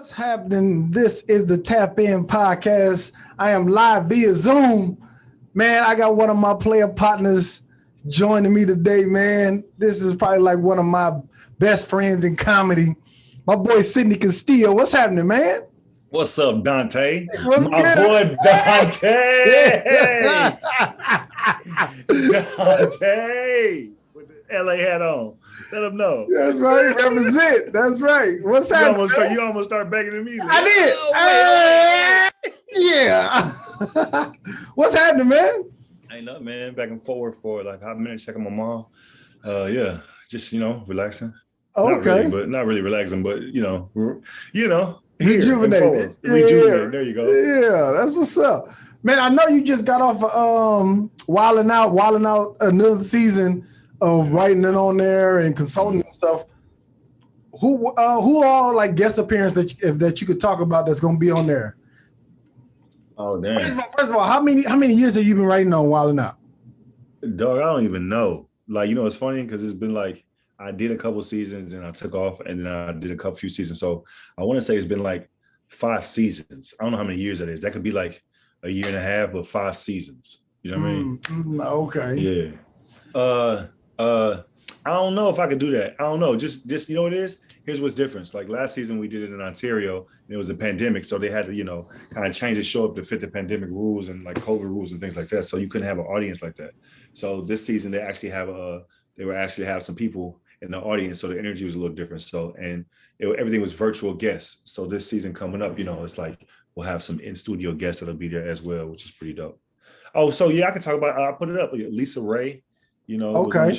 What's happening? This is the Tap In podcast. I am live via Zoom. Man, I got one of my player partners joining me today, man. This is probably like one of my best friends in comedy. My boy, Sidney Castillo. What's happening, man? What's up, Donte? What's My good? boy, Donte. Donte. With the LA hat on. Let him know. That's right. Represent. That's right. What's happening? You almost start begging the music. I did. Yeah. What's happening, man? Ain't nothing, man. Back and forward for like a minute, checking my mom. Yeah, just relaxing. Okay. Not really relaxing, but Rejuvenated. Rejuvenated. There you go. Yeah, that's what's up. Man, I know you just got off Wilding Out another season of writing it on there and consulting and stuff. Who all like guest appearance that you could talk about that's gonna be on there? Oh damn. First of all, how many years have you been writing on Wilding Out? Dog, I don't even know. Like, it's funny because it's been like I did a couple seasons and I took off, and then I did a few seasons. So I want to say it's been like 5 seasons. I don't know how many years that is. That could be like a year and a half, but 5 seasons. You know what I mean? Okay. Yeah. I don't know if I could do that. I don't know. Just you know what it is? Here's what's different. Like last season we did it in Ontario and it was a pandemic. So they had to, kind of change the show up to fit the pandemic rules and like COVID rules and things like that. So you couldn't have an audience like that. So this season they actually have some people in the audience. So the energy was a little different. So, everything was virtual guests. So this season coming up, it's like, we'll have some in-studio guests that'll be there as well, which is pretty dope. Oh, so yeah, I can talk about, I put it up. Lisa Ray, Okay.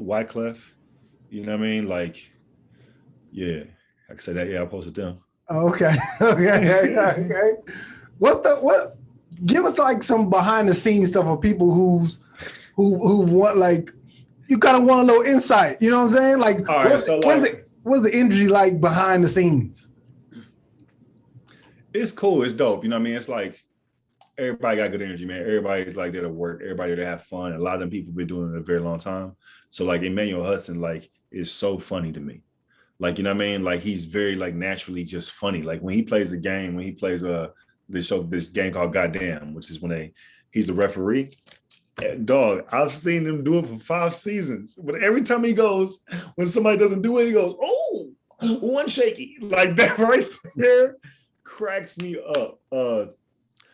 Wyclef, you know what I mean? Like, yeah, I can say that. Yeah, I posted them. Okay. Give us like some behind the scenes stuff of people who want, like, you kind of want a little insight. You know what I'm saying? Like, all right, what's the energy like behind the scenes? It's cool. It's dope. You know what I mean? It's like everybody got good energy, man. Everybody's like there to work. Everybody there to have fun. A lot of them people been doing it a very long time. So like Emmanuel Hudson, like, is so funny to me. Like, you know what I mean? Like, he's very like naturally just funny. Like when he plays the game, when he plays this game called Goddamn, which is when he's the referee. Dog, I've seen him do it for 5 seasons. But every time he goes, when somebody doesn't do it, he goes, "Oh, one shaky." Like that right there cracks me up.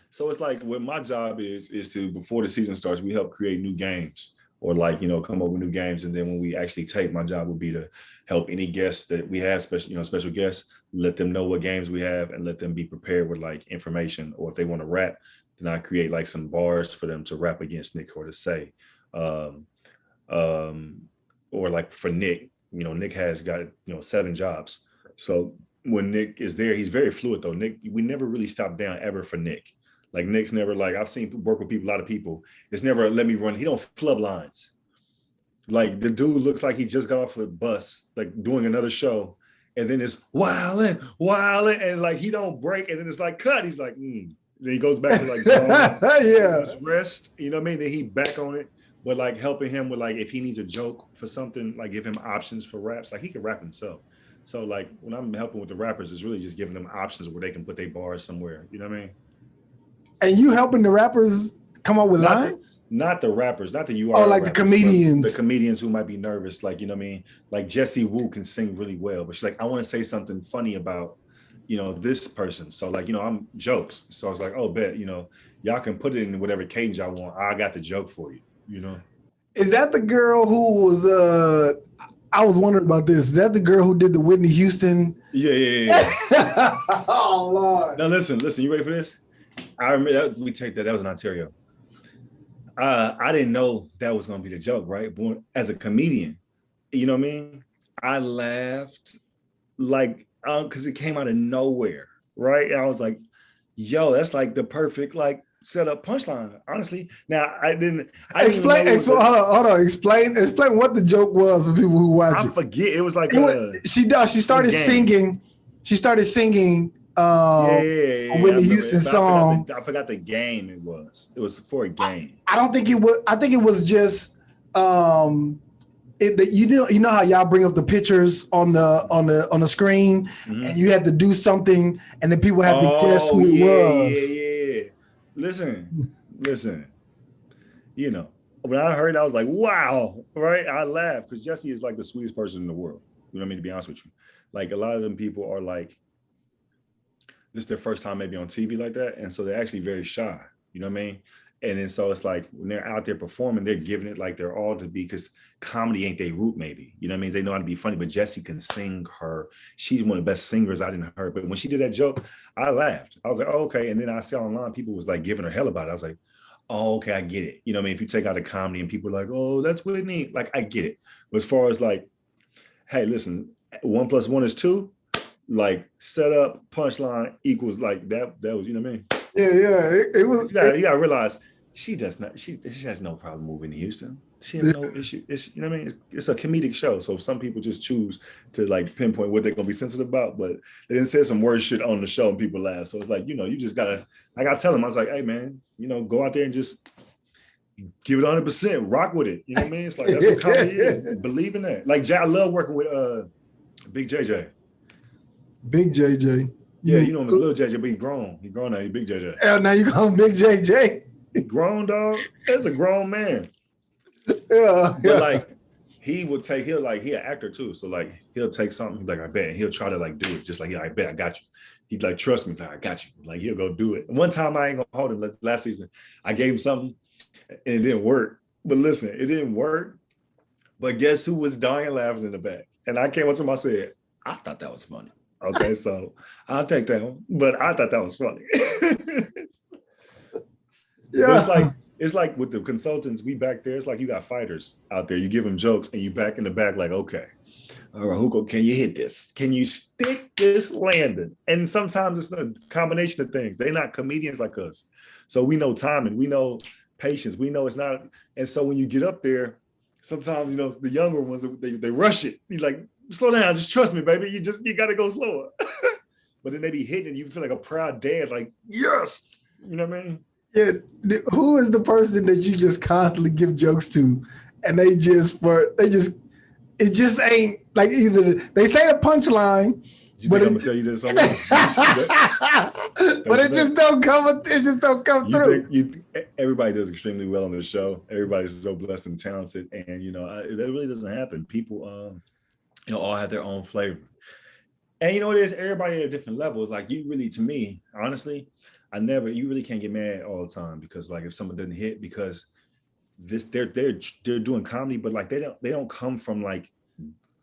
So it's like what my job is to, before the season starts, we help create new games or like, come up with new games. And then when we actually tape, my job would be to help any guests that we have, special guests, let them know what games we have and let them be prepared with like information. Or if they want to rap, then I create like some bars for them to rap against Nick or to say. Or like for Nick, Nick has got, 7 jobs. So when Nick is there, he's very fluid though. Nick, we never really stop down ever for Nick. Like Nick's never, like, I've seen work with people, a lot of people. It's never let me run. He don't flub lines. Like the dude looks like he just got off a bus, like doing another show. And then it's wilding. And like, he don't break. And then it's like, cut. He's like, Then he goes back to like, yeah, rest. You know what I mean? Then he back on it. But like helping him with like, if he needs a joke for something, like give him options for raps. Like he can rap himself. So like when I'm helping with the rappers, it's really just giving them options where they can put their bars somewhere. You know what I mean? And you helping the rappers come up with lines? Not the rappers, not the URL. Oh, like rappers, the comedians. The comedians who might be nervous, like, you know what I mean? Like Jessie Wu can sing really well, but she's like, I want to say something funny about, this person. So like, I'm jokes. So I was like, oh, bet, y'all can put it in whatever cadence y'all want. I got the joke for you, Is that the girl who was, I was wondering about this. Is that the girl who did the Whitney Houston? Yeah. Oh, Lord. Now listen, you ready for this? I remember that we taped that was in Ontario. I didn't know that was gonna be the joke, right? But as a comedian, you know what I mean? I laughed like because it came out of nowhere, right? And I was like, yo, that's like the perfect like setup punchline. Honestly, now I didn't explain. Hold on. Explain what the joke was for people who watch it. I forget. It was like she started singing. She started singing. A Whitney Houston song. I forgot the game it was. It was for a game. I don't think it was. I think it was just you know how y'all bring up the pictures on the screen, and you had to do something, and then people had to guess who it was. Yeah. Listen. You know, when I heard, I was like, wow, right? I laughed because Jesse is like the sweetest person in the world. You know what I mean? To be honest with you, like a lot of them people are like, this is their first time maybe on TV like that, and so they're actually very shy. You know what I mean? And then so it's like when they're out there performing, they're giving it like they're all to be, because comedy ain't their root, maybe. You know what I mean? They know how to be funny, but Jessie can sing her. She's one of the best singers I didn't heard. But when she did that joke, I laughed. I was like, oh, okay. And then I saw online people was like giving her hell about it. I was like, oh, okay, I get it. You know what I mean? If you take out a comedy and people are like, oh, that's Whitney, like I get it. But as far as like, hey, listen, 1 + 1 is 2, like set up, punchline equals like that was, you know what I mean? Yeah. It was. You gotta realize she has no problem moving to Houston. She has no issue. You know what I mean? It's a comedic show. So some people just choose to like pinpoint what they're gonna be sensitive about, but they didn't say some worse shit on the show and people laugh. So it's like, you know, you just gotta, like I tell them, I was like, hey man, you know, go out there and just give it 100%, rock with it. You know what I mean? It's like, that's what comedy is. Believe in that. Like I love working with Big JJ. Big JJ. Yeah, you know him as Little JJ, but he grown. He grown now. He Big JJ. Yeah, now you call him Big JJ. He grown, dog. That's a grown man. Yeah. But like he an actor too. So like he'll take something, like I bet, and he'll try to like do it. Just like, yeah, I bet I got you. He'd like, trust me. He's like, I got you. Like he'll go do it. One time I ain't gonna hold him last season. I gave him something and it didn't work. But listen, it didn't work. But guess who was dying laughing in the back? And I came up to him, I said, I thought that was funny. Okay, so I'll take that one. But I thought that was funny. Yeah. But it's like with the consultants, we back there, it's like you got fighters out there. You give them jokes and you back in the back like, okay, all right, Hugo, can you hit this? Can you stick this landing? And sometimes it's a combination of things. They're not comedians like us. So we know timing, we know patience, we know it's not. And so when you get up there, sometimes, you know, the younger ones, they rush it. You're like, slow down, just trust me, baby. You got to go slower. But then they be hitting and you feel like a proud dad, like, yes. You know what I mean? Yeah. Who is the person that you just constantly give jokes to, and it just ain't like, either they say the punchline, but I'm gonna tell you this already. But it just don't come through. Everybody does extremely well on this show. Everybody's so blessed and talented, and you know that really doesn't happen. People, you know, all have their own flavor, and you know what it is. Everybody at different levels. Like you really, to me, honestly, you really can't get mad all the time, because like if someone doesn't hit, because they're doing comedy, but like they don't come from like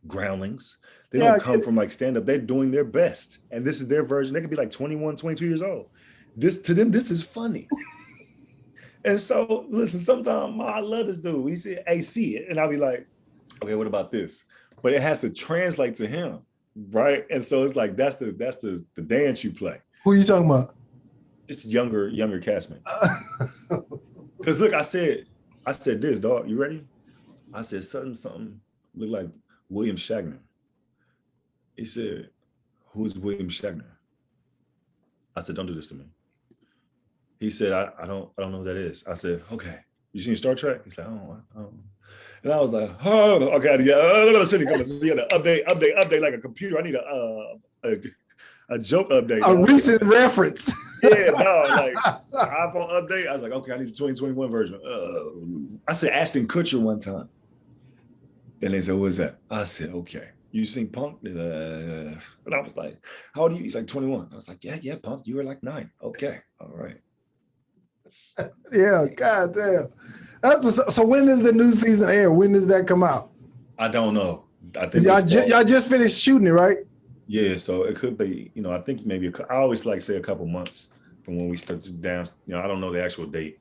groundlings. They don't come from like stand up. They're doing their best, and this is their version. They could be like 21, 22 years old. To them, this is funny. And so listen, sometimes I love this dude. He said, hey, see it, and I'll be like, okay, what about this? But it has to translate to him, right? And so it's like that's the dance you play. Who are you talking about? Just younger castmates. Because look, I said this, dog. You ready? I said something look like William Shatner. He said, who's William Shatner? I said, don't do this to me. He said, I don't know who that is. I said, okay. You seen Star Trek? He's like, oh. And I was like, oh, okay, I got to update like a computer. I need a joke update. A recent reference. Yeah, no, like iPhone update. I was like, okay, I need the 2021 version. I said Ashton Kutcher one time. And they said, what is that? I said, okay. You seen Punk? And I was like, how old are you? He's like 21. I was like, yeah, Punk, you were like 9. Okay, all right. Yeah, God damn. So when does the new season air? When does that come out? I don't know. I think y'all just finished shooting it, right? Yeah, so it could be, you know, I think maybe, I always like say a couple months from when we start to down, you know, I don't know the actual date.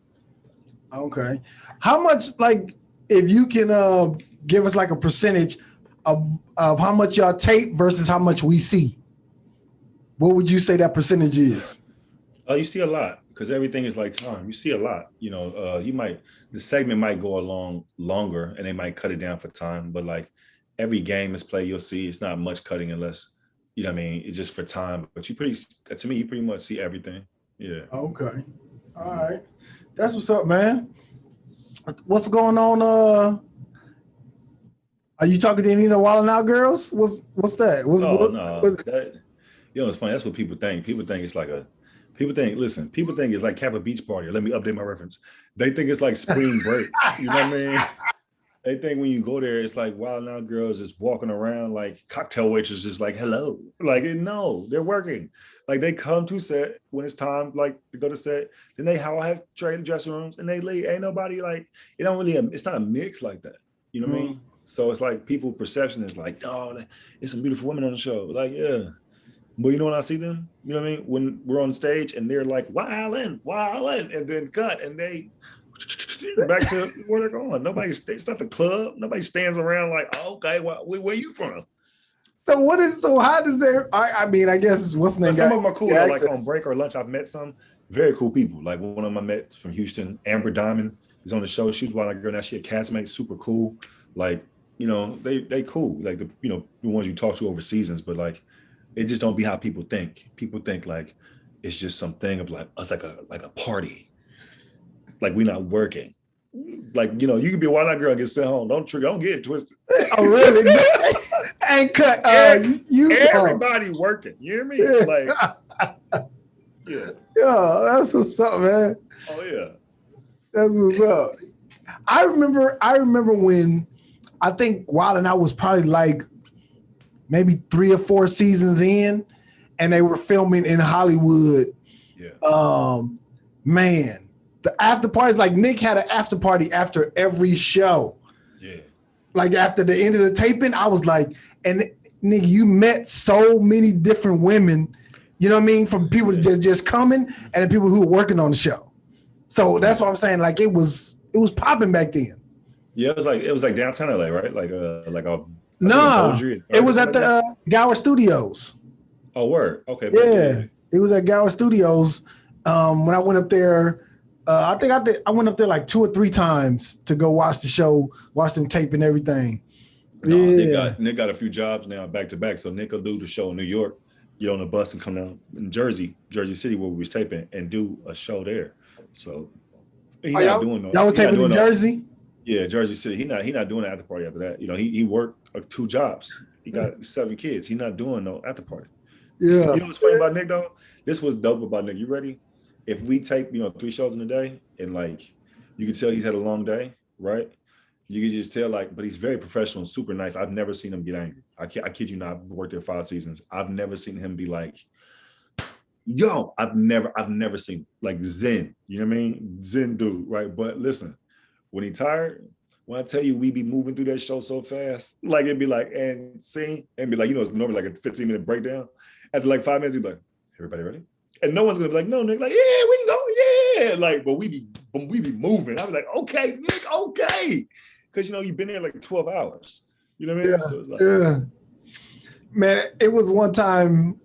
Okay. How much, like, if you can give us like a percentage of how much y'all tape versus how much we see, what would you say that percentage is? You see a lot, because everything is like time. You see a lot, you know, the segment might go along longer and they might cut it down for time, but like every game is played, you'll see it's not much cutting unless, you know what I mean, it's just for time. But you pretty much see everything. Yeah. Okay. All right. That's what's up, man. What's going on Are you talking to any of the Wild 'N Out girls? What's that? Oh no, that you know it's funny. That's what people think. People think it's like a people think it's like Kappa Beach Party. Or let me update my reference. They think it's like spring break. You know what I mean? They think when you go there, it's like Wild 'N Out girls just walking around like cocktail waitresses, just like hello. Like no, they're working. Like they come to set when it's time, like to go to set. Then they all have trade dressing rooms and they leave. Ain't nobody like it. Don't really. It's not a mix like that. You know what I mean? So it's like people perception is like, oh, it's some beautiful women on the show. Like yeah, but you know when I see them, you know what I mean? When we're on stage and they're like, wildin', and then cut and they back to where they're going. It's not the club. Nobody stands around like, oh, okay, where you from? So how does there, I mean, I guess what's the name? Some of them are cool. Like on break or lunch, I've met some very cool people. Like one of them I met from Houston, Amber Diamond is on the show. She's one girl now. She a castmate, super cool. Like, you know, they cool. Like the ones you talk to over seasons, but like it just don't be how people think. People think like it's just something of like us like a party. Like we're not working. Like, you know, you can be a wild girl and get sent home. Don't get it twisted. Oh, really? And cut. Everybody working. You hear me? Yeah. Like, yeah. Yeah, that's what's up, man. Oh yeah. That's what's up. I remember when I think Wild 'N Out was probably like maybe 3 or 4 seasons in, and they were filming in Hollywood. Yeah. Man, the after parties, like Nick had an after party after every show. Yeah. Like after the end of the taping, I was like, and Nick, you met so many different women, you know what I mean? From people just coming and the people who were working on the show. So that's what I'm saying. Like it was popping back then. Yeah, it was like downtown LA, right? Like a it was at the Gower Studios. Oh, word. Okay. Yeah, it was at Gower Studios. When I went up there, I think I went up there like 2 or 3 times to go watch the show, watch them tape and everything. No, yeah. Nick got a few jobs now back to back. So Nick will do the show in New York, get on the bus and come down in Jersey City where we was taping and do a show there. So he's not doing no. Y'all was taping in Jersey? Yeah, Jersey City. He not doing an after party after that. You know, he worked 2 jobs. He got 7 kids. He's not doing no after party. Yeah. You know what's funny about Nick though? This was dope about Nick. You ready? If we tape, 3 shows in a day and like you can tell he's had a long day, right? You can just tell like, but he's very professional and super nice. I've never seen him get angry. I kid you not, I've worked there 5 seasons. I've never seen him be like, yo, I've never seen like Zen, you know what I mean? Zen dude, right? But listen, when he tired, when I tell you we be moving through that show so fast, like it'd be like, and scene, and be like, it's normally like a 15-minute breakdown. After like 5 minutes, he'd be like, everybody ready? And no one's gonna be like, no, Nick, like, yeah, we can go, yeah. Like, but we be moving. I was like, okay, Nick, okay. Because you've been there like 12 hours. You know what I mean? Yeah, So it's like, yeah. Man, it was one time,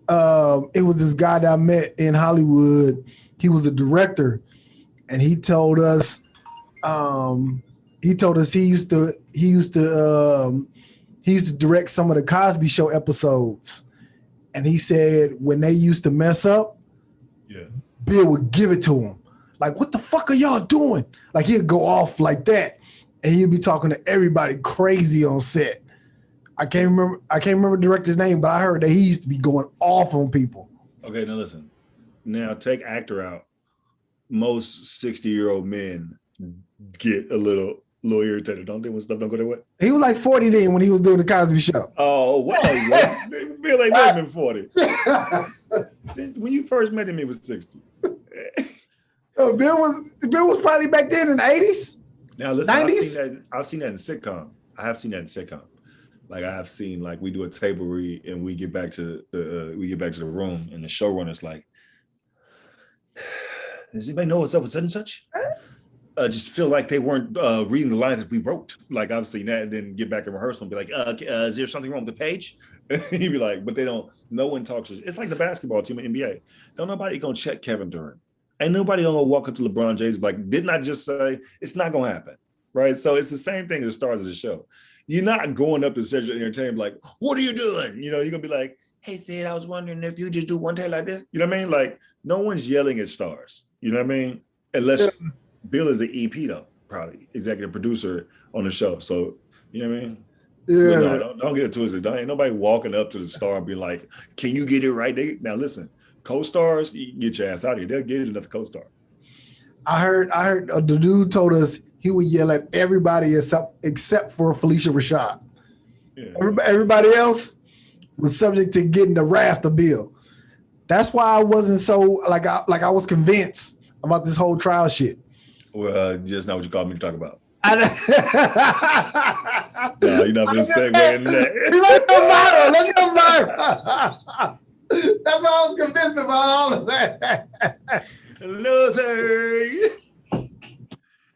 it was this guy that I met in Hollywood. He was a director, and he told us he used to direct some of the Cosby Show episodes. And he said when they used to mess up, yeah, Bill would give it to him. Like, what the fuck are y'all doing? Like he'd go off like that. And he'd be talking to everybody crazy on set. I can't remember the director's name, but I heard that he used to be going off on people. Okay, now listen. Now take actor out. Most 60-year-old men get a little irritated, don't they, when stuff don't go their way? He was like 40 then when he was doing the Cosby Show. Oh, well, Bill ain't never been 40. When you first met him, he was 60. Bill was probably back then in the 80s. Now listen, 90s? I've seen that in sitcom. I have seen that in sitcom. Like I have seen, like we do a table read and we get back to the room and the showrunner's like, does anybody know what's up with such and such? Just feel like they weren't reading the lines that we wrote. Like I've seen that and then get back in rehearsal and be like, is there something wrong with the page? He'd be like, but no one talks. It's like the basketball team in NBA. Don't nobody gonna check Kevin Durant. Ain't nobody gonna walk up to LeBron James like, didn't I just say it's not gonna happen? Right. So it's the same thing as stars of the show. You're not going up to Central Entertainment like, what are you doing? You're gonna be like, hey Sid, I was wondering if you just do one take like this. You know what I mean? Like no one's yelling at stars. You know what I mean? Unless Bill is the EP though, probably executive producer on the show. So you know what I mean? But no, Yeah. don't get it twisted. Ain't nobody walking up to the star and be like, "Can you get it right?" Now listen, co-stars, you can get your ass out of here. They'll get another co-star. I heard the dude told us he would yell at everybody except for Felicia Rashad. Yeah. Everybody else was subject to getting the rafter bill. That's why I wasn't so like I was convinced about this whole trial shit. Well, just not what you called me to talk about. No, you're not going to segue into that. Let's go viral. That's why I was convinced about all of that. Loser.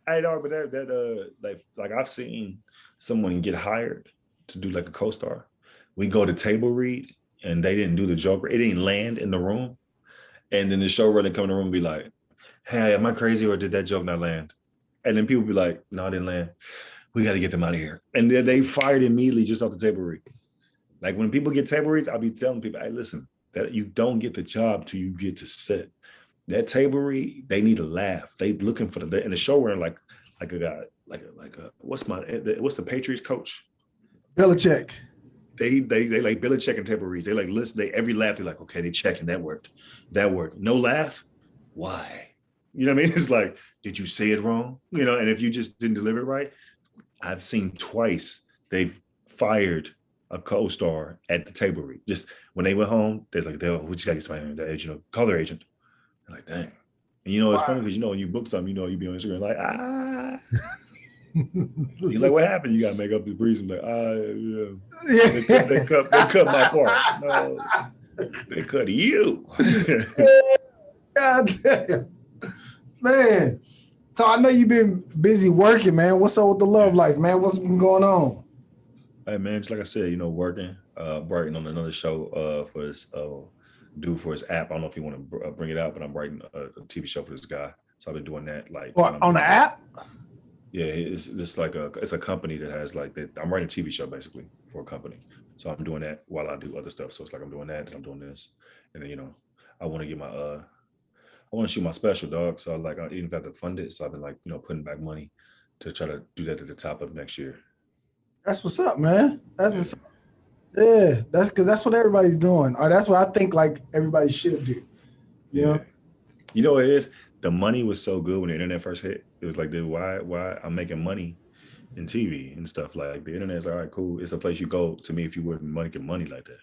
I know, but that like I've seen someone get hired to do like a co-star. We go to table read and they didn't do the joke. It didn't land in the room. And then the showrunner come in the room and be like, "Hey, am I crazy or did that joke not land?" And then people be like, "No, it didn't land. We got to get them out of here." And then they fired immediately just off the table read. Like when people get table reads, I'll be telling people, "Hey, listen, that you don't get the job till you get to set. That table read, they need a laugh. They looking for and the showrunner like a guy, like what's the Patriots coach? Belichick. They like Belichick and table reads. They like listen. They every laugh. They're like, okay, they checking that worked. That worked. No laugh. Why? You know what I mean? It's like, did you say it wrong? You know, and if you just didn't deliver it right, I've seen twice they've fired a co-star at the table read. Just when they went home, they're like, we just got to get somebody that agent, call their agent. They're like, dang. And you know, it's funny because you know when you book something, you know you be on Instagram like, You're like, what happened? You got to make up the reason. Like, yeah. They cut my part. No, they cut you. God damn. Man. So I know you've been busy working, man. What's up with the love life, man? What's been going on? Hey, man, just like I said, you know, working on another show for this dude for his app. I don't know if you want to bring it out, but I'm writing a TV show for this guy. So I've been doing that. Like on the app? Yeah, it's a company that has like that. I'm writing a TV show basically for a company. So I'm doing that while I do other stuff. So it's like I'm doing that and I'm doing this. And then, you know, I want to get I want to shoot my special, dog. So like I even have to fund it. So I've been like, you know, putting back money to try to do that at the top of next year. That's what's up, man. That's because that's what everybody's doing. Or that's what I think like everybody should do. You know? You know what it is? The money was so good when the internet first hit. It was like, dude, why I'm making money in TV and stuff. Like the internet's all right, cool. It's a place you go to me if you wouldn't making money like that.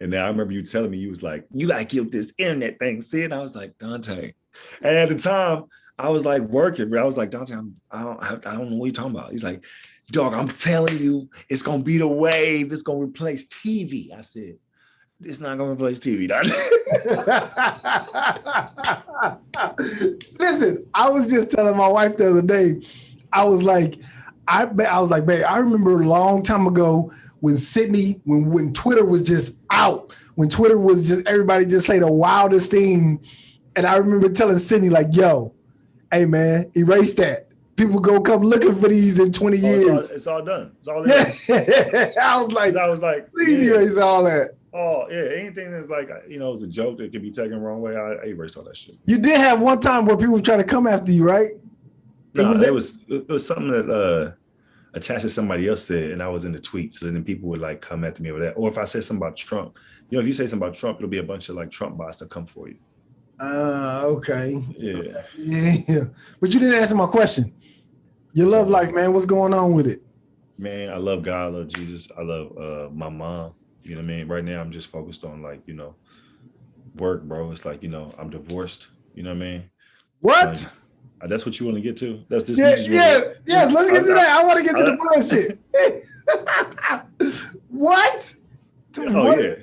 And then I remember you telling me, you was like, you gotta give this internet thing, see? And I was like, Donte. And at the time, I was like working, but I was like, Donte, I don't know what you're talking about. He's like, dog, I'm telling you, it's gonna be the wave. It's gonna replace TV. I said, it's not gonna replace TV, Donte. Listen, I was just telling my wife the other day, I was like, babe, I remember a long time ago when Sydney, when Twitter was just out, when Twitter was just, everybody just say the wildest thing. And I remember telling Sydney like, yo, hey man, erase that. People go come looking for these in 20 years. It's all done. It's all there. I was like, please erase all that. Oh yeah, anything that's like, you know, it's a joke that could be taken the wrong way. I erased all that shit. You did have one time where people were trying to come after you, right? No, it was something that attached to somebody else said, and I was in the tweet. So then people would like come after me over that. Or if I said something about Trump, you know, if you say something about Trump, it'll be a bunch of like Trump bots that come for you. Okay. Yeah. Yeah. But you didn't answer my question. Your love life, man. What's going on with it? Man, I love God. I love Jesus. I love my mom. You know what I mean? Right now, I'm just focused on like, you know, work, bro. It's like, you know, I'm divorced. You know what I mean? What? So, that's what you want to get to? That's this. Yes. Let's get to that. I want to get to the bullshit. What? Oh yeah.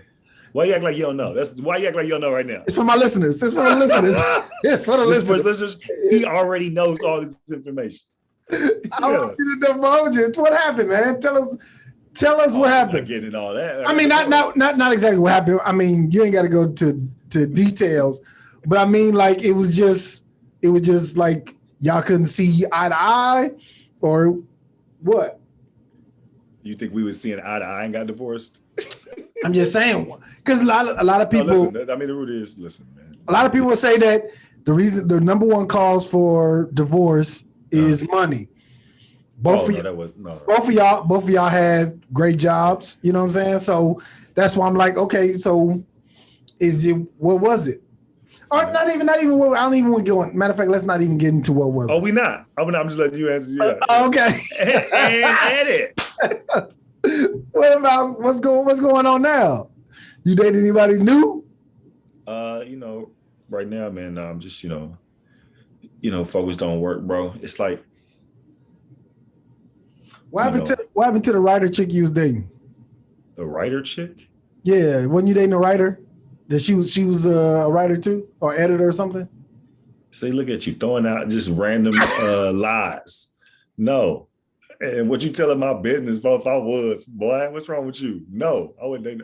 Why you act like you don't know? That's why you act like you don't know right now. It's for my listeners. It's for the listeners. It's for the listeners. He already knows all this information. I want you to divulge it. What happened, man? Tell us what happened. Not getting all that. I mean, not exactly what happened. I mean, you ain't got to go to details, but I mean, like it was just like y'all couldn't see eye to eye, or what? You think we was seeing eye to eye and got divorced? I'm just saying, because a lot of people. No, listen, I mean, the root is listen, man. A lot of people say that the number one cause for divorce is money. Both Oh of no, that was no. both of y'all had great jobs. You know what I'm saying? So that's why I'm like, okay, so is it what was it? Or not even what I don't even want to go on. Matter of fact, let's not even get into what was Oh, it. we not. I'm just letting you answer. Yeah. Okay. And edit. What about what's going on now? You date anybody new? Right now, man, I'm just, focused on work, bro. It's like, What happened to the writer chick you was dating? the writer chick. Yeah, wasn't you dating a writer? That she was a writer too, or editor or something? See, look at you throwing out just random lies. No. And what you telling my business, bro, if I was, boy, what's wrong with you? No, I wouldn't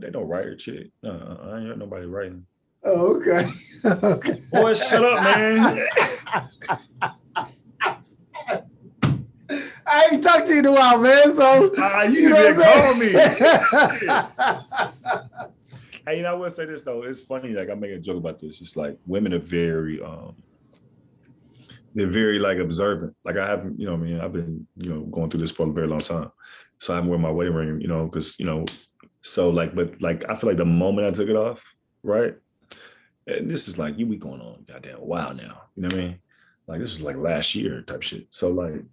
date no writer chick. I ain't got nobody writing. Oh, okay. Okay. Boy, shut up, man. I ain't talked to you in a while, man. So you didn't call me. Hey, I will say this though. It's funny, like I'm making a joke about this. It's like women are very they're very like observant. Like I haven't, I've been, going through this for a very long time. So I haven't worn my wedding ring, because, so like, but like I feel like the moment I took it off, right? And this is like, you be going on goddamn while now. You know what I mean? Like this was like last year type shit. So like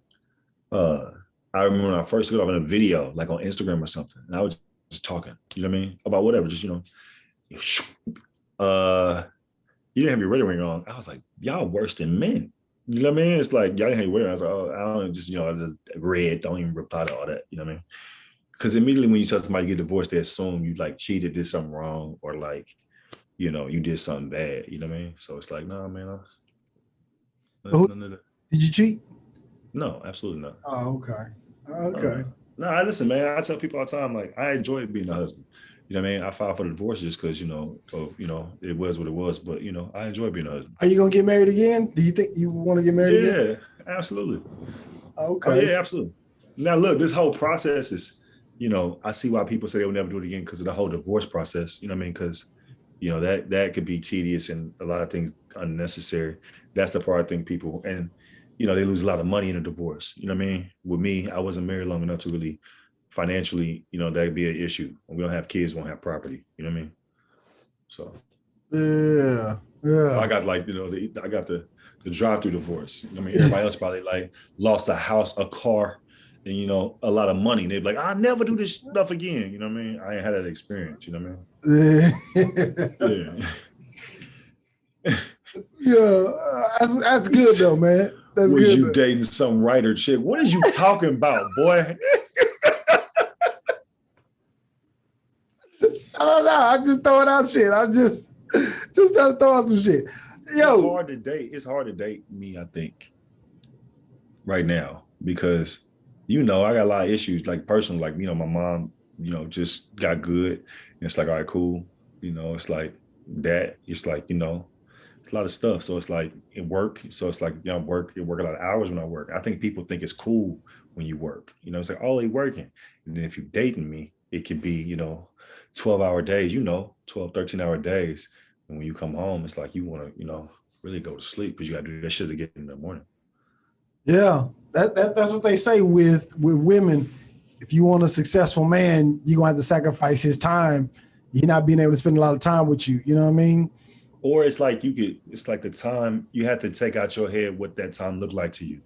I remember when I first got off in a video, like on Instagram or something, and I was just talking, you know what I mean? About whatever, just you didn't have your wedding ring on. I was like, y'all worse than men. You know what I mean? It's like, y'all didn't have your wedding ring. I was like, oh, I don't just, I just read, don't even reply to all that. You know what I mean? Because immediately when you tell somebody you get divorced, they assume you like cheated, did something wrong, or like, you did something bad. You know what I mean? So it's like, nah, man. Did you cheat? No, absolutely not. Oh, okay. Okay. No, listen, man. I tell people all the time, like, I enjoy being a husband. You know what I mean? I filed for the divorce just because, it was what it was. But, I enjoy being a husband. Are you going to get married again? Do you think you want to get married again? Yeah, absolutely. Okay. Oh, yeah, absolutely. Now, look, this whole process is, I see why people say they will never do it again because of the whole divorce process. You know what I mean? Because, that could be tedious and a lot of things unnecessary. That's the part I think people, and, they lose a lot of money in a divorce. You know what I mean? With me, I wasn't married long enough to really financially, that'd be an issue. When we don't have kids, we won't have property. You know what I mean? So yeah. I got like, I got the drive-through divorce. I mean, everybody else probably like lost a house, a car, and a lot of money. And they'd be like, I'll never do this stuff again. You know what I mean? I ain't had that experience. You know what I mean? Yeah. Yeah, that's good though, man. That's was good. You dating some writer chick? What is you talking about, boy? I don't know. I just throwing out shit. I'm just trying to throw out some shit. Yo, it's hard to date. It's hard to date me, I think, right now because I got a lot of issues, like personal, like my mom, just got good, and it's like, all right, cool. It's like that. It's like it's a lot of stuff. So it's like it work. So it's like you work a lot of hours when I work. I think people think it's cool when you work. It's like, oh, they working. And then if you dating me, it could be 12-hour days. 12, 13-hour days. And when you come home, it's like you want to really go to sleep because you got to do that shit again in the morning. Yeah, that's what they say with women. If you want a successful man, you're gonna have to sacrifice his time. He's not being able to spend a lot of time with you. You know what I mean? Or it's like it's like the time you have to take out your head what that time looked like to you.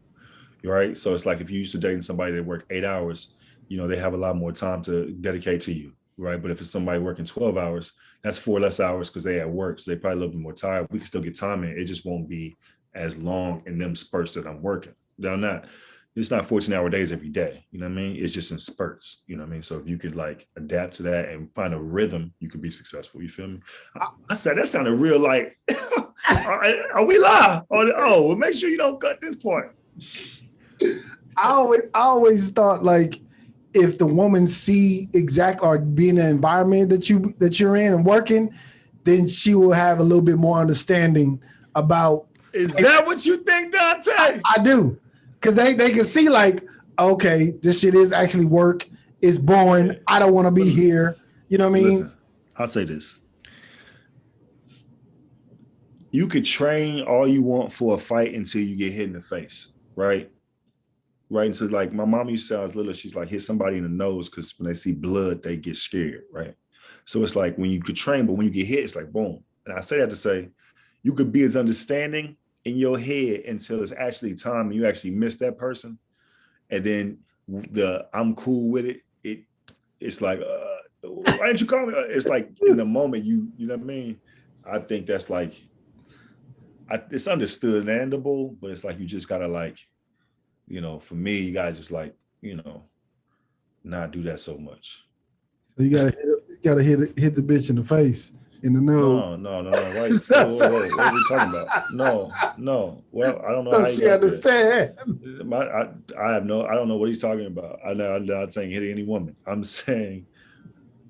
Right. So it's like if you used to dating somebody that worked 8 hours, they have a lot more time to dedicate to you. Right. But if it's somebody working 12 hours, that's 4 less hours because they at work. So they probably a little bit more tired. We can still get time in. It just won't be as long in them spurts that I'm working. It's not 14-hour days every day. You know what I mean? It's just in spurts. You know what I mean? So if you could like adapt to that and find a rhythm, you could be successful. You feel me? I said that sounded real like, are we live? Oh, well, make sure you don't cut this part. I always thought like if the woman see exactly or be in the environment that you're in and working, then she will have a little bit more understanding about. Is that what you think, Donte? I do. Because they can see like, okay, this shit is actually work. It's boring. I don't want to be here. You know what I mean? Listen, I'll say this. You could train all you want for a fight until you get hit in the face, right? right? And so like my mom used to say when I was little, she's like, hit somebody in the nose because when they see blood, they get scared, right? So it's like when you could train, but when you get hit, it's like boom. And I say that to say, you could be as understanding in your head until it's actually time and you actually miss that person. And then I'm cool with it. It's like, why didn't you call me? It's like in the moment you know what I mean? I think that's like, it's understandable, but it's like you just gotta like, for me, you gotta just like, not do that so much. So you gotta hit the bitch in the face, in the nose. No. Right. Whoa. What are we talking about? No. Well, I don't know So how you she got understand. there. I don't know what he's talking about. I'm not saying hit any woman. I'm saying,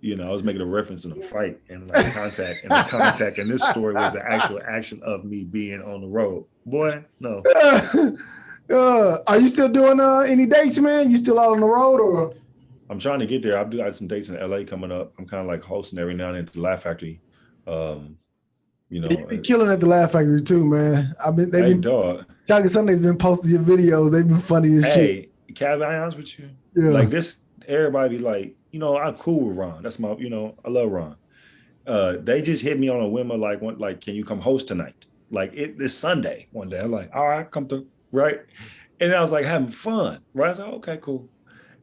I was making a reference in a fight and like contact. And the contact in this story was the actual action of me being on the road. Boy, no. Are you still doing any dates, man? You still out on the road or? I'm trying to get there. I have some dates in LA coming up. I'm kind of like hosting every now and then at the Laugh Factory. You've been killing at the Laugh Factory too, man. Dog. Chocolate Sunday's been posting your videos. They've been funny as shit. Hey, can I be honest with you? Yeah. Like this, everybody be like, I'm cool with Ron. That's my, I love Ron. They just hit me on a whim of like, can you come host tonight? Like it's Sunday one day. I'm like, all right, come through, right? And I was like having fun, right? I was like, okay, cool.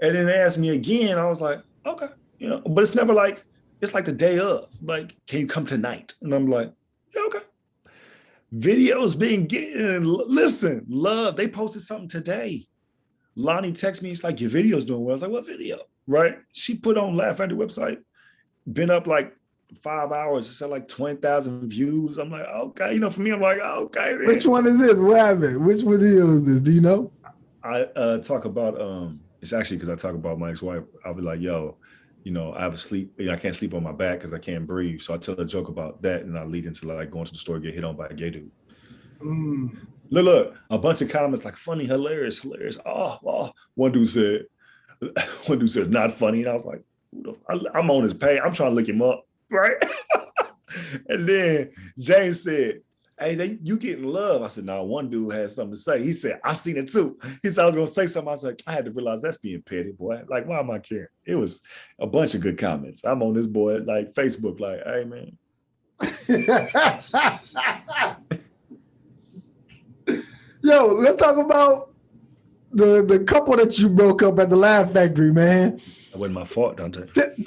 And then they asked me again. I was like, okay, but it's never like, it's like the day of, like, can you come tonight? And I'm like, yeah, okay. Videos being getting, listen, love. They posted something today. Lonnie texted me, it's like, your video's doing well. I was like, what video? Right? She put on Laugh Factory website, been up like 5 hours, it's at like 20,000 views. I'm like, okay, for me, I'm like, okay. Man. Which one is this? What happened? Which video is this? Do you know? I talk about, it's actually because I talk about my ex-wife. I'll be like, yo, I have I can't sleep on my back because I can't breathe. So I tell a joke about that and I lead into like going to the store, get hit on by a gay dude. Look, a bunch of comments like funny, hilarious. Oh, one dude said, not funny. And I was like, I'm on his page. I'm trying to look him up, right? And then James said, hey, you getting love? I said, no, one dude had something to say. He said, I seen it too. He said, I was going to say something. I was like, I had to realize that's being petty, boy. Like, why am I caring? It was a bunch of good comments. I'm on this boy, like Facebook, like, hey, man. Yo, let's talk about the couple that you broke up at the Laugh Factory, man. That wasn't my fault, Donte.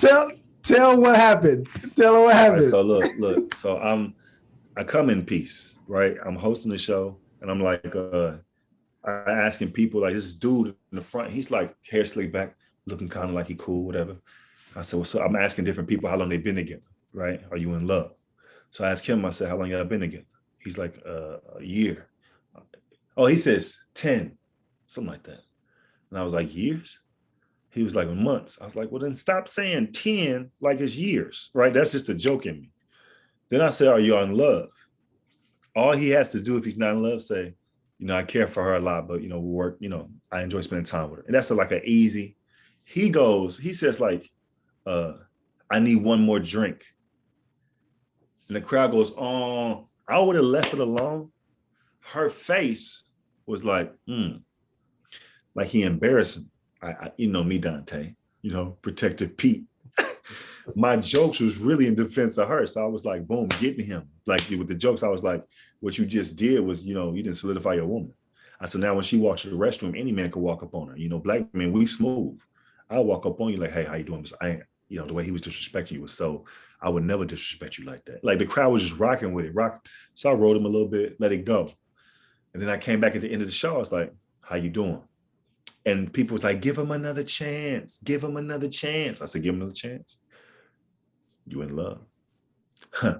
Tell what happened. Tell her what happened. Right, so look. So I come in peace, right? I'm hosting the show, and I'm like, I'm asking people, like this dude in the front, he's like hair slicked back, looking kind of like he cool, whatever. I said, well, so I'm asking different people how long they've been together, right? Are you in love? So I asked him, I said, how long y'all been together? He's like, a year. Oh, he says 10, something like that. And I was like, years? He was like, months. I was like, well, then stop saying 10 like it's years, right? That's just a joke in me. Then I said, are you in love? All he has to do if he's not in love, say, I care for her a lot, but, we work, I enjoy spending time with her. And that's like an easy, he says like, I need one more drink. And the crowd goes, oh, I would have left it alone. Her face was like, like he embarrassed him. I me, Donte, protective Pete. My jokes was really in defense of her. So I was like, boom, getting him. Like with the jokes, I was like, what you just did was, you didn't solidify your woman. I said, now when she walks to the restroom, any man could walk up on her. Black men, we smooth. I'll walk up on you like, hey, how you doing? The way he was disrespecting you was so, I would never disrespect you like that. Like the crowd was just rocking with it. So I rode him a little bit, let it go. And then I came back at the end of the show. I was like, how you doing? And people was like, give him another chance. Give him another chance. I said, give him another chance. You in love? Huh.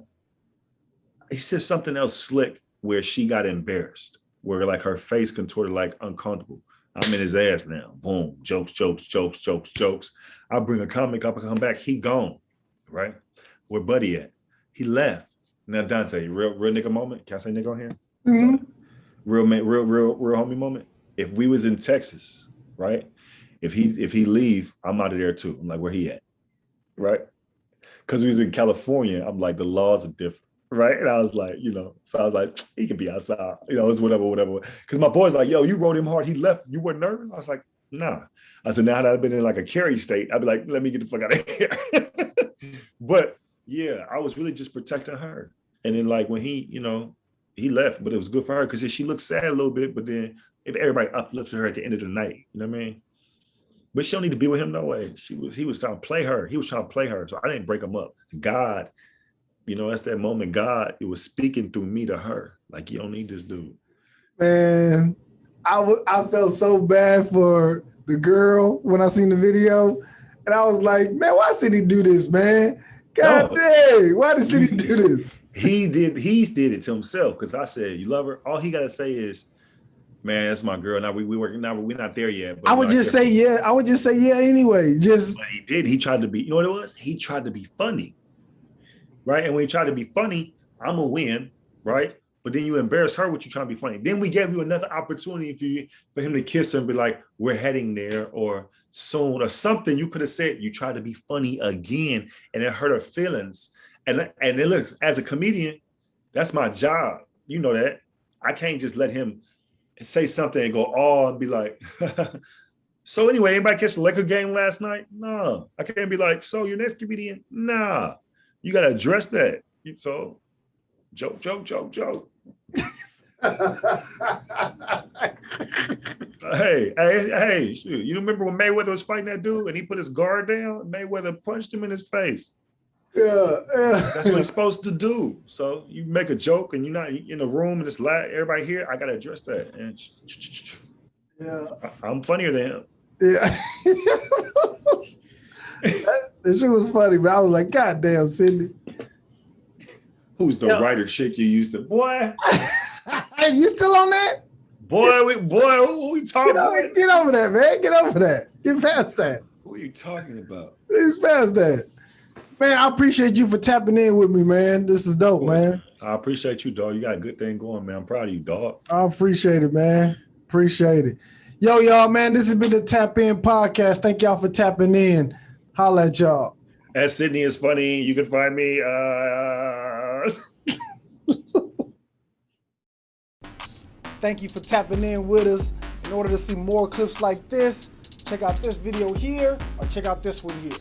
He said something else slick where she got embarrassed, where like her face contorted like uncomfortable. I'm in his ass now. Boom. Jokes. I bring a comic up and come back. He gone. Right? Where Buddy at? He left. Now, Donte, real nigga moment. Can I say nigga on here? Mm-hmm. Real homie moment. If we was in Texas, right? If he leave, I'm out of there too. I'm like, where he at? Right? Because we was in California, I'm like, the laws are different. Right. And I was like, so I was like, he can be outside, it's whatever. Because my boy's like, yo, you rode him hard. He left. You weren't nervous? I was like, nah. I said, now that I've been in like a carry state, I'd be like, let me get the fuck out of here. But yeah, I was really just protecting her. And then like when he left, but it was good for her because she looked sad a little bit, but then if everybody uplifted her at the end of the night, you know what I mean? But she don't need to be with him no way. He was trying to play her. He was trying to play her. So I didn't break him up. God, that's that moment God, it was speaking through me to her. Like, you don't need this dude. Man, I felt so bad for the girl when I seen the video. And I was like, man, why did he do this, man? God dang, why did he do this? He did it to himself because I said, you love her? All he got to say is, man, that's my girl. Now we working. Now we're not there yet. But I would just say yeah. I would just say yeah anyway. But he did. He tried to be. You know what it was? He tried to be funny, right? And when he tried to be funny, I'm gonna win, right? But then you embarrass her with you trying to be funny. Then we gave you another opportunity for him to kiss her and be like, we're heading there or soon or something. You could have said you tried to be funny again, and it hurt her feelings. And it looks, as a comedian, that's my job. You know that. I can't just let him say something and go all and be like, so anyway, anybody catch the Laker game last night? No. I can't be like, so your next comedian? Nah. You got to address that. So joke. Hey, shoot. You remember when Mayweather was fighting that dude and he put his guard down? Mayweather punched him in his face. Yeah. That's what he's supposed to do. So you make a joke and you're not in a room and it's loud, everybody here, I gotta address that. And I'm funnier than him. Yeah. That shit was funny, but I was like, God damn, Sydney. Who's the writer chick you used to? Boy. You still on that? Boy, who we talking about? Get over that, man. Get over that. Get past that. Who are you talking about? Get past that. Man, I appreciate you for tapping in with me, man. This is dope, man. I appreciate you, dog. You got a good thing going, man. I'm proud of you, dog. I appreciate it, man. Appreciate it. Yo, y'all, man, this has been the Tap In Podcast. Thank y'all for tapping in. Holla at y'all. At Sydney is funny. You can find me. Thank you for tapping in with us. In order to see more clips like this, check out this video here or check out this one here.